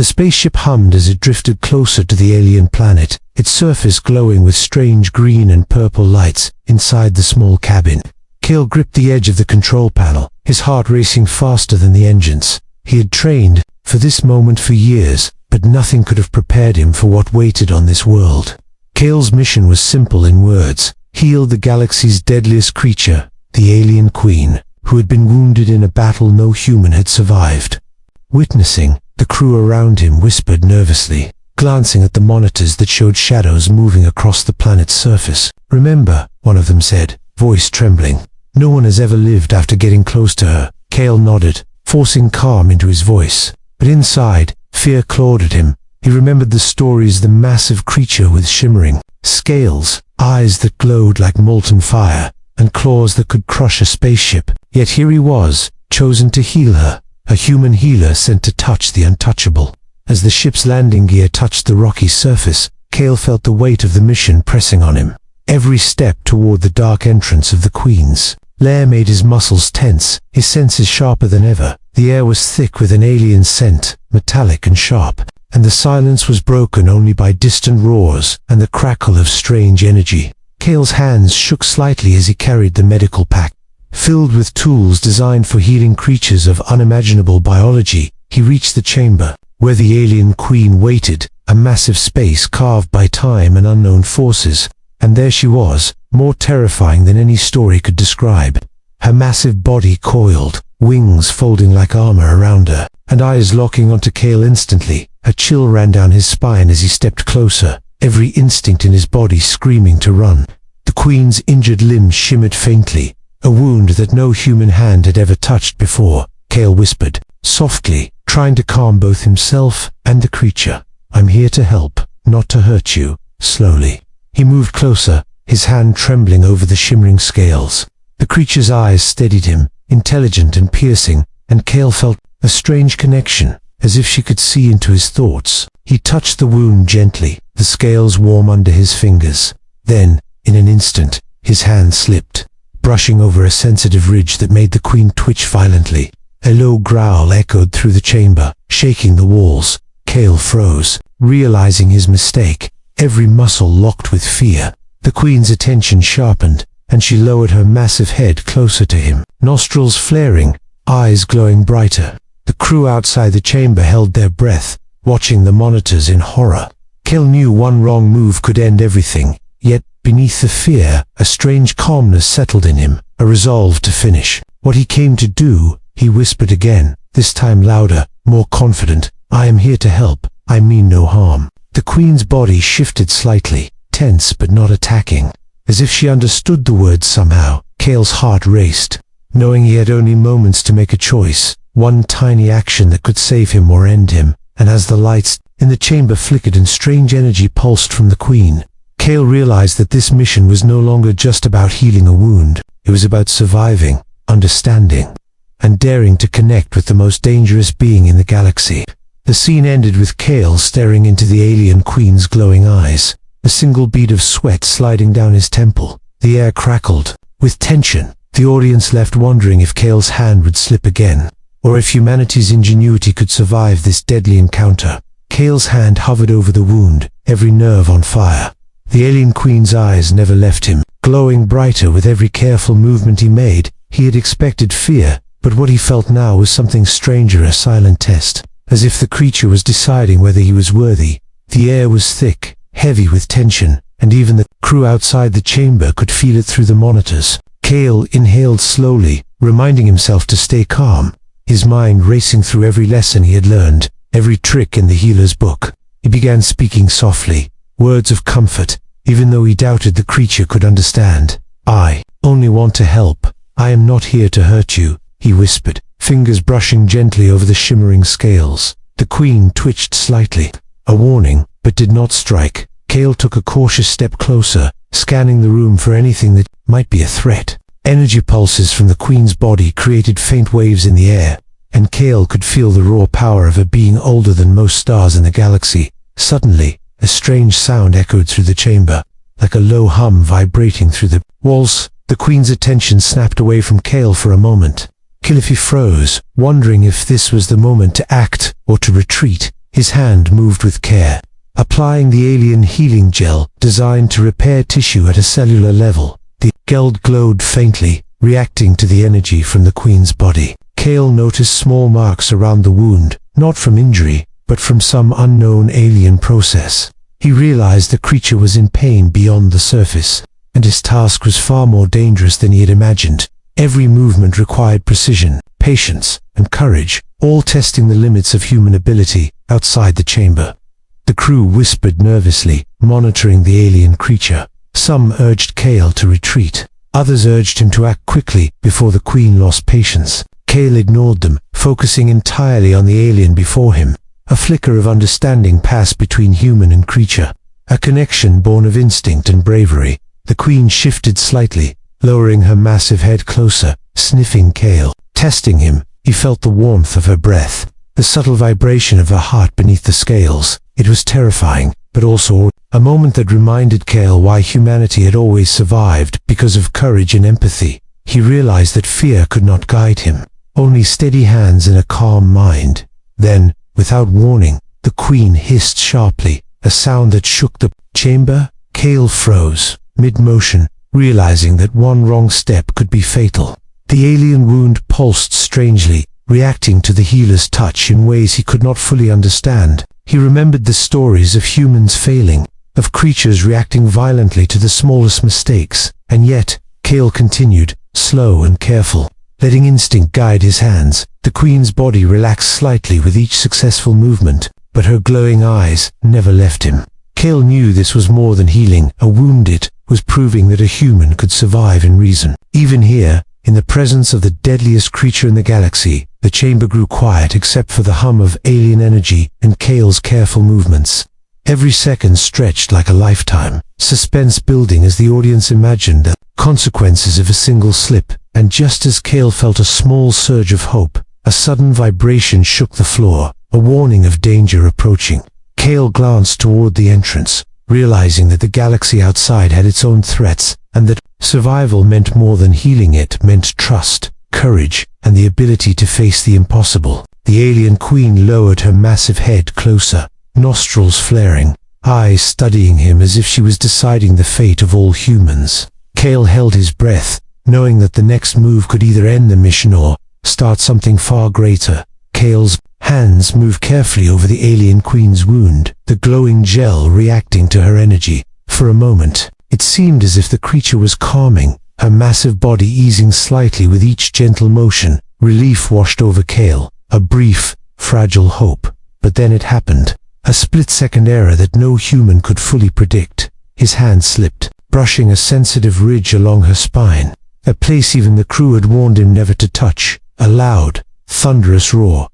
spaceship hummed as it drifted closer to the alien planet, its surface glowing with strange green and purple lights inside the small cabin. Cale gripped the edge of the control panel, his heart racing faster than the engines. He had trained for this moment for years, but nothing could have prepared him for what waited on this world. Cale's mission was simple in words: heal the galaxy's deadliest creature, the alien queen, who had been wounded in a battle no human had survived. Witnessing, the crew around him whispered nervously, glancing at the monitors that showed shadows moving across the planet's surface. "Remember," one of them said, voice trembling, "no one has ever lived after getting close to her." Cale nodded, forcing calm into his voice. But inside, fear clawed at him. He remembered the stories: the massive creature with shimmering scales, eyes that glowed like molten fire, and claws that could crush a spaceship. Yet here he was, chosen to heal her, a human healer sent to touch the untouchable. As the ship's landing gear touched the rocky surface, Cale felt the weight of the mission pressing on him. Every step toward the dark entrance of the Queen's lair made his muscles tense, his senses sharper than ever. The air was thick with an alien scent, metallic and sharp, and the silence was broken only by distant roars and the crackle of strange energy. Cale's hands shook slightly as he carried the medical pack. Filled with tools designed for healing creatures of unimaginable biology, he reached the chamber, where the alien queen waited, a massive space carved by time and unknown forces. And there she was, more terrifying than any story could describe. Her massive body coiled, wings folding like armor around her, and eyes locking onto Cale instantly. A chill ran down his spine as he stepped closer, every instinct in his body screaming to run. The queen's injured limbs shimmered faintly, a wound that no human hand had ever touched before. Cale whispered, softly, trying to calm both himself and the creature. "I'm here to help, not to hurt you." Slowly, he moved closer, his hand trembling over the shimmering scales. The creature's eyes steadied him, intelligent and piercing, and Cale felt a strange connection, as if she could see into his thoughts. He touched the wound gently, the scales warm under his fingers. Then, in an instant, his hand slipped, brushing over a sensitive ridge that made the queen twitch violently. A low growl echoed through the chamber, shaking the walls. Cale froze, realizing his mistake, every muscle locked with fear. The queen's attention sharpened, and she lowered her massive head closer to him, nostrils flaring, eyes glowing brighter. The crew outside the chamber held their breath, watching the monitors in horror. Cale knew one wrong move could end everything, yet beneath the fear, a strange calmness settled in him, a resolve to finish what he came to do. He whispered again, this time louder, more confident, "I am here to help, I mean no harm." The queen's body shifted slightly, tense but not attacking. As if she understood the words somehow, Cale's heart raced, knowing he had only moments to make a choice, one tiny action that could save him or end him. And as the lights in the chamber flickered and strange energy pulsed from the queen, Cale realized that this mission was no longer just about healing a wound. It was about surviving, understanding, and daring to connect with the most dangerous being in the galaxy. The scene ended with Cale staring into the alien queen's glowing eyes, a single bead of sweat sliding down his temple. The air crackled with tension, the audience left wondering if Cale's hand would slip again, or if humanity's ingenuity could survive this deadly encounter. Cale's hand hovered over the wound, every nerve on fire. The alien queen's eyes never left him, glowing brighter with every careful movement he made. He had expected fear, but what he felt now was something stranger, a silent test, as if the creature was deciding whether he was worthy. The air was thick, heavy with tension, and even the crew outside the chamber could feel it through the monitors. Cale inhaled slowly, reminding himself to stay calm, his mind racing through every lesson he had learned, every trick in the healer's book. He began speaking softly, words of comfort, even though he doubted the creature could understand. "I only want to help. I am not here to hurt you," he whispered, fingers brushing gently over the shimmering scales. The queen twitched slightly, a warning, but did not strike. Cale took a cautious step closer, scanning the room for anything that might be a threat. Energy pulses from the queen's body created faint waves in the air, and Cale could feel the raw power of a being older than most stars in the galaxy. Suddenly, a strange sound echoed through the chamber, like a low hum vibrating through the walls. The queen's attention snapped away from Cale for a moment. Cale froze, wondering if this was the moment to act or to retreat. His hand moved with care, applying the alien healing gel designed to repair tissue at a cellular level. The gel glowed faintly, reacting to the energy from the queen's body. Cale noticed small marks around the wound, not from injury, but from some unknown alien process. He realized the creature was in pain beyond the surface, and his task was far more dangerous than he had imagined. Every movement required precision, patience, and courage, all testing the limits of human ability outside the chamber. The crew whispered nervously, monitoring the alien creature. Some urged Cale to retreat. Others urged him to act quickly before the queen lost patience. Cale ignored them, focusing entirely on the alien before him. A flicker of understanding passed between human and creature, a connection born of instinct and bravery. The queen shifted slightly, lowering her massive head closer, sniffing Cale. Testing him, he felt the warmth of her breath, the subtle vibration of her heart beneath the scales. It was terrifying, but also a moment that reminded Cale why humanity had always survived, because of courage and empathy. He realized that fear could not guide him, only steady hands and a calm mind. Then, without warning, the queen hissed sharply, a sound that shook the chamber. Cale froze, mid-motion, realizing that one wrong step could be fatal. The alien wound pulsed strangely, reacting to the healer's touch in ways he could not fully understand. He remembered the stories of humans failing, of creatures reacting violently to the smallest mistakes, and yet, Cale continued, slow and careful, letting instinct guide his hands. The queen's body relaxed slightly with each successful movement, but her glowing eyes never left him. Cale knew this was more than healing. A wounded was proving that a human could survive in reason. Even here, in the presence of the deadliest creature in the galaxy, the chamber grew quiet except for the hum of alien energy and Cale's careful movements. Every second stretched like a lifetime, suspense building as the audience imagined the consequences of a single slip. And just as Cale felt a small surge of hope, a sudden vibration shook the floor, a warning of danger approaching. Cale glanced toward the entrance, realizing that the galaxy outside had its own threats, and that survival meant more than healing. It meant trust, courage, and the ability to face the impossible. The alien queen lowered her massive head closer, nostrils flaring, eyes studying him as if she was deciding the fate of all humans. Cale held his breath, knowing that the next move could either end the mission or start something far greater. Cale's hands moved carefully over the alien queen's wound, the glowing gel reacting to her energy. For a moment, it seemed as if the creature was calming, her massive body easing slightly with each gentle motion. Relief washed over Cale, a brief, fragile hope. But then it happened, a split-second error that no human could fully predict. His hand slipped, brushing a sensitive ridge along her spine, a place even the crew had warned him never to touch. A loud, thunderous roar,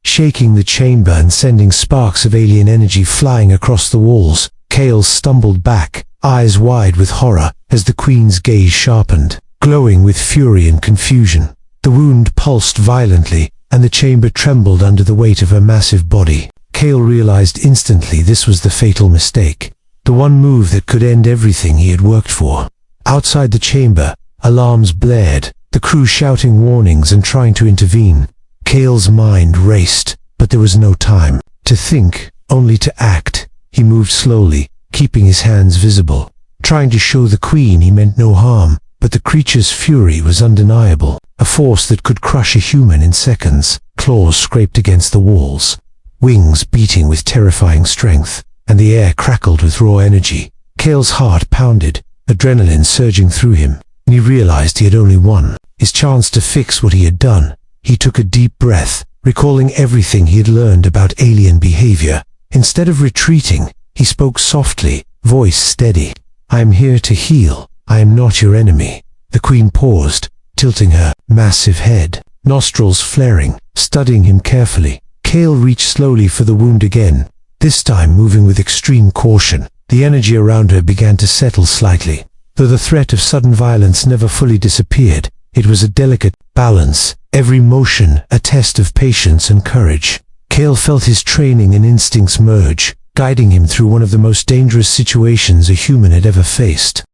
shaking the chamber and sending sparks of alien energy flying across the walls. Cale stumbled back, eyes wide with horror, as the queen's gaze sharpened, glowing with fury and confusion. The wound pulsed violently, and the chamber trembled under the weight of her massive body. Cale realized instantly this was the fatal mistake, the one move that could end everything he had worked for. Outside the chamber, alarms blared, the crew shouting warnings and trying to intervene. Cale's mind raced, but there was no time to think, only to act. He moved slowly, keeping his hands visible, trying to show the queen he meant no harm, but the creature's fury was undeniable, a force that could crush a human in seconds. Claws scraped against the walls, wings beating with terrifying strength, and the air crackled with raw energy. Cale's heart pounded, adrenaline surging through him, and he realized he had only one, his chance to fix what he had done. He took a deep breath, recalling everything he had learned about alien behavior. Instead of retreating, he spoke softly, voice steady. "I am here to heal. I am not your enemy." The queen paused, tilting her massive head, nostrils flaring, studying him carefully. Cale reached slowly for the wound again, this time moving with extreme caution. The energy around her began to settle slightly. Though the threat of sudden violence never fully disappeared, it was a delicate balance, every motion a test of patience and courage. Cale felt his training and instincts merge, guiding him through one of the most dangerous situations a human had ever faced.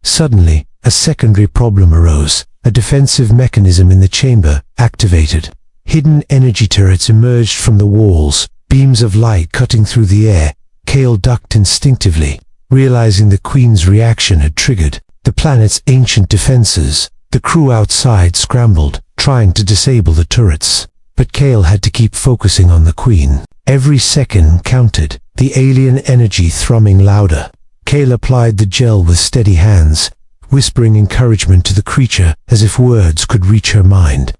Suddenly, a secondary problem arose. A defensive mechanism in the chamber activated. Hidden energy turrets emerged from the walls, beams of light cutting through the air. Kale ducked instinctively, realizing the Queen's reaction had triggered the planet's ancient defenses. The crew outside scrambled, trying to disable the turrets. But Kale had to keep focusing on the Queen. Every second counted, the alien energy thrumming louder. Kale applied the gel with steady hands, whispering encouragement to the creature as if words could reach her mind.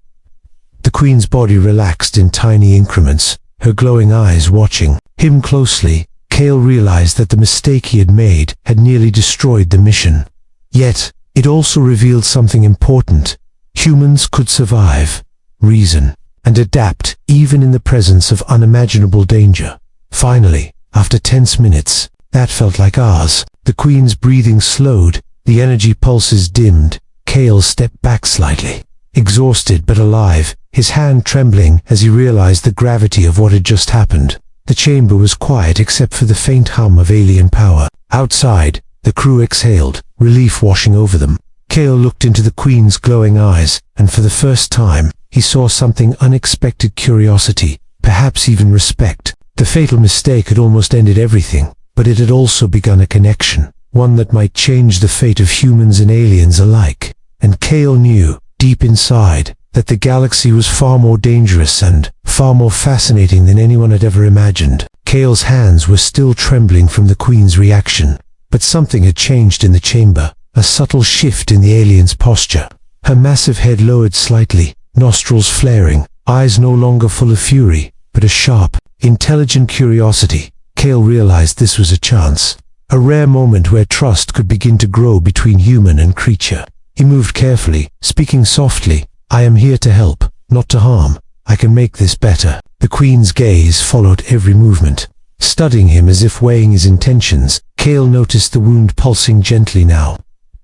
The Queen's body relaxed in tiny increments, her glowing eyes watching him closely. Kale realized that the mistake he had made had nearly destroyed the mission. Yet, it also revealed something important. Humans could survive, reason, and adapt even in the presence of unimaginable danger. Finally, after tense minutes, that felt like hours, the Queen's breathing slowed, the energy pulses dimmed. Kale stepped back slightly, exhausted but alive, his hand trembling as he realized the gravity of what had just happened. The chamber was quiet except for the faint hum of alien power. Outside, the crew exhaled, relief washing over them. Kale looked into the Queen's glowing eyes, and for the first time, he saw something unexpected: curiosity, perhaps even respect. The fatal mistake had almost ended everything, but it had also begun a connection, one that might change the fate of humans and aliens alike. And Kale knew, deep inside, that the galaxy was far more dangerous and far more fascinating than anyone had ever imagined. Kale's hands were still trembling from the Queen's reaction, but something had changed in the chamber, a subtle shift in the alien's posture. Her massive head lowered slightly, nostrils flaring, eyes no longer full of fury, but a sharp, intelligent curiosity. Kale realized this was a chance, a rare moment where trust could begin to grow between human and creature. He moved carefully, speaking softly, "I am here to help, not to harm. I can make this better." The Queen's gaze followed every movement, studying him as if weighing his intentions. Kale noticed the wound pulsing gently now,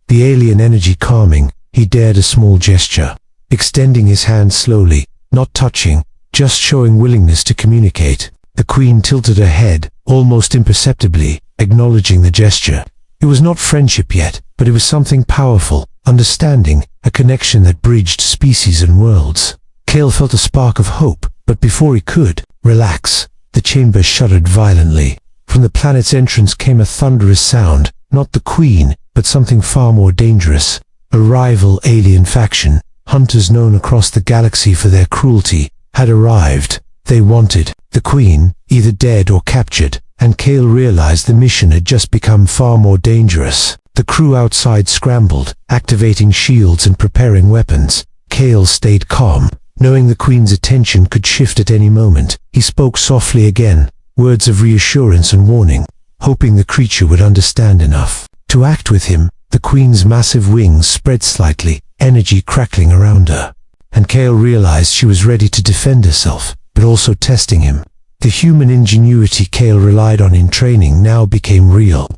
the alien energy calming. He dared a small gesture, extending his hand slowly, not touching, just showing willingness to communicate. The Queen tilted her head, almost imperceptibly, acknowledging the gesture. It was not friendship yet, but it was something powerful, understanding, a connection that bridged species and worlds. Kale felt a spark of hope, but before he could relax, the chamber shuddered violently. From the planet's entrance came a thunderous sound, not the Queen, but something far more dangerous. A rival alien faction, hunters known across the galaxy for their cruelty, had arrived. They wanted the Queen, either dead or captured, and Kale realized the mission had just become far more dangerous. The crew outside scrambled, activating shields and preparing weapons. Kale stayed calm, knowing the Queen's attention could shift at any moment. He spoke softly again, words of reassurance and warning, hoping the creature would understand enough to act with him. The Queen's massive wings spread slightly, energy crackling around her, and Kale realized she was ready to defend herself, but also testing him. The human ingenuity Kale relied on in training now became real.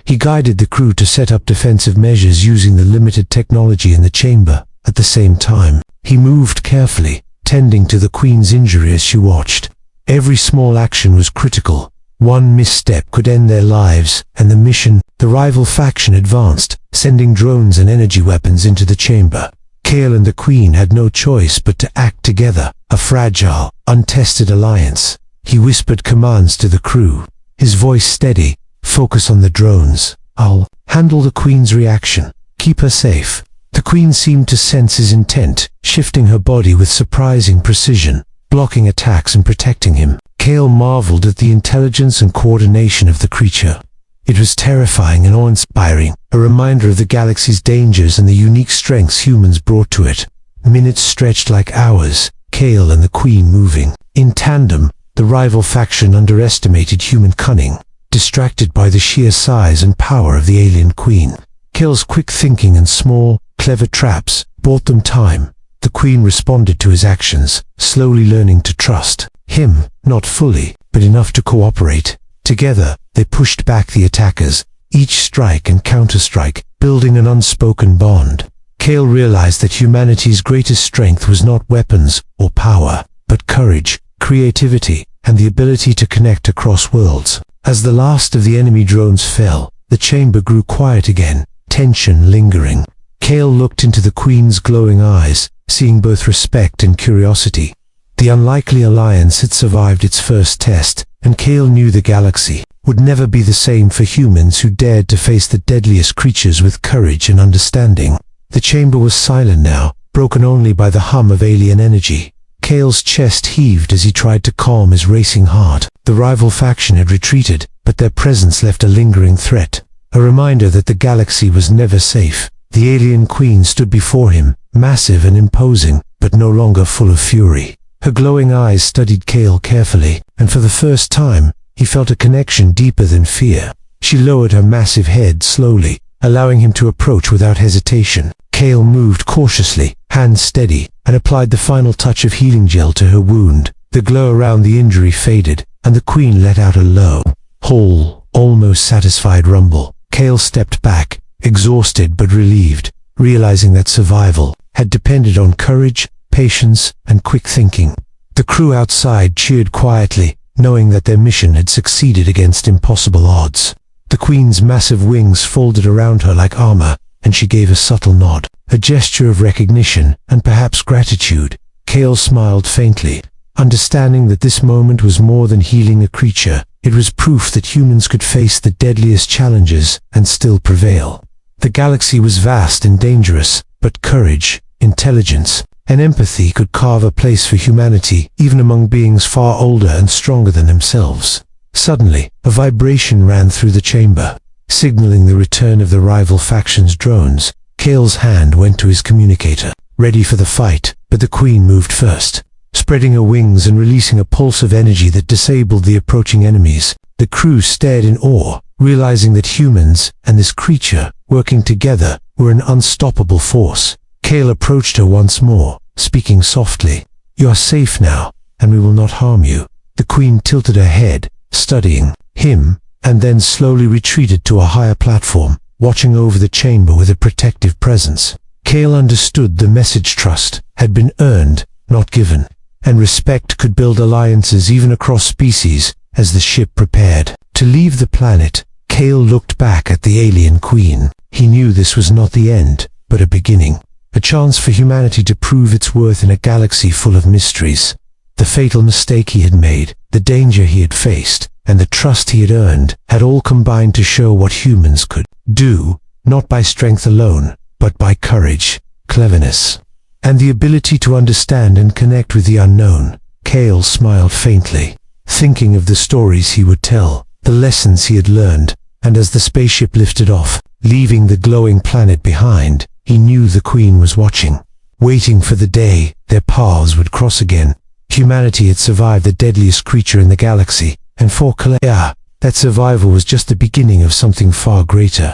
He guided the crew to set up defensive measures using the limited technology in the chamber. At the same time, he moved carefully, tending to the Queen's injury as she watched. Every small action was critical. One misstep could end their lives, and the rival faction advanced, sending drones and energy weapons into the chamber. Kale and the Queen had no choice but to act together, a fragile, untested alliance. He whispered commands to the crew, his voice steady, "Focus on the drones. I'll handle the Queen's reaction. Keep her safe." The Queen seemed to sense his intent, shifting her body with surprising precision, blocking attacks and protecting him. Kale marveled at the intelligence and coordination of the creature. It was terrifying and awe-inspiring, a reminder of the galaxy's dangers and the unique strengths humans brought to it. Minutes stretched like hours, Kale and the Queen moving in tandem. The rival faction underestimated human cunning, distracted by the sheer size and power of the alien Queen. Kale's quick thinking and small, clever traps bought them time. The Queen responded to his actions, slowly learning to trust him, not fully, but enough to cooperate. Together, they pushed back the attackers, each strike and counterstrike, building an unspoken bond. Kale realized that humanity's greatest strength was not weapons or power, but courage, creativity, and the ability to connect across worlds. As the last of the enemy drones fell, the chamber grew quiet again, tension lingering. Kale looked into the Queen's glowing eyes, seeing both respect and curiosity. The unlikely alliance had survived its first test, and Kale knew the galaxy would never be the same for humans who dared to face the deadliest creatures with courage and understanding. The chamber was silent now, broken only by the hum of alien energy. Kale's chest heaved as he tried to calm his racing heart. The rival faction had retreated, but their presence left a lingering threat, a reminder that the galaxy was never safe. The alien queen stood before him, massive and imposing, but no longer full of fury. Her glowing eyes studied Kale carefully, and for the first time, he felt a connection deeper than fear. She lowered her massive head slowly, allowing him to approach without hesitation. Kale moved cautiously, hands steady, and applied the final touch of healing gel to her wound. The glow around the injury faded, and the queen let out a low, whole, almost satisfied rumble. Kale stepped back, exhausted but relieved, realizing that survival had depended on courage, patience, and quick thinking. The crew outside cheered quietly, knowing that their mission had succeeded against impossible odds. The queen's massive wings folded around her like armor, and she gave a subtle nod, a gesture of recognition and perhaps gratitude. Kale smiled faintly, understanding that this moment was more than healing a creature. It was proof that humans could face the deadliest challenges and still prevail. The galaxy was vast and dangerous, but courage, intelligence, and empathy could carve a place for humanity, even among beings far older and stronger than themselves. Suddenly, a vibration ran through the chamber, signaling the return of the rival faction's drones. Kale's hand went to his communicator, ready for the fight, but the queen moved first, spreading her wings and releasing a pulse of energy that disabled the approaching enemies. The crew stared in awe, realizing that humans and this creature, working together, were an unstoppable force. Kale approached her once more, speaking softly. "You are safe now, and we will not harm you." The queen tilted her head, studying him, and then slowly retreated to a higher platform, watching over the chamber with a protective presence. Kale understood the message. Trust had been earned, not given, and respect could build alliances even across species. As the ship prepared to leave the planet, Kale looked back at the alien queen. He knew this was not the end, but a beginning, a chance for humanity to prove its worth in a galaxy full of mysteries. The fatal mistake he had made, the danger he had faced, and the trust he had earned had all combined to show what humans could do, not by strength alone, but by courage, cleverness, and the ability to understand and connect with the unknown. Kale smiled faintly, thinking of the stories he would tell, the lessons he had learned, and as the spaceship lifted off, leaving the glowing planet behind, he knew the queen was watching, waiting for the day their paths would cross again. Humanity had survived the deadliest creature in the galaxy, and for Kale, that survival was just the beginning of something far greater.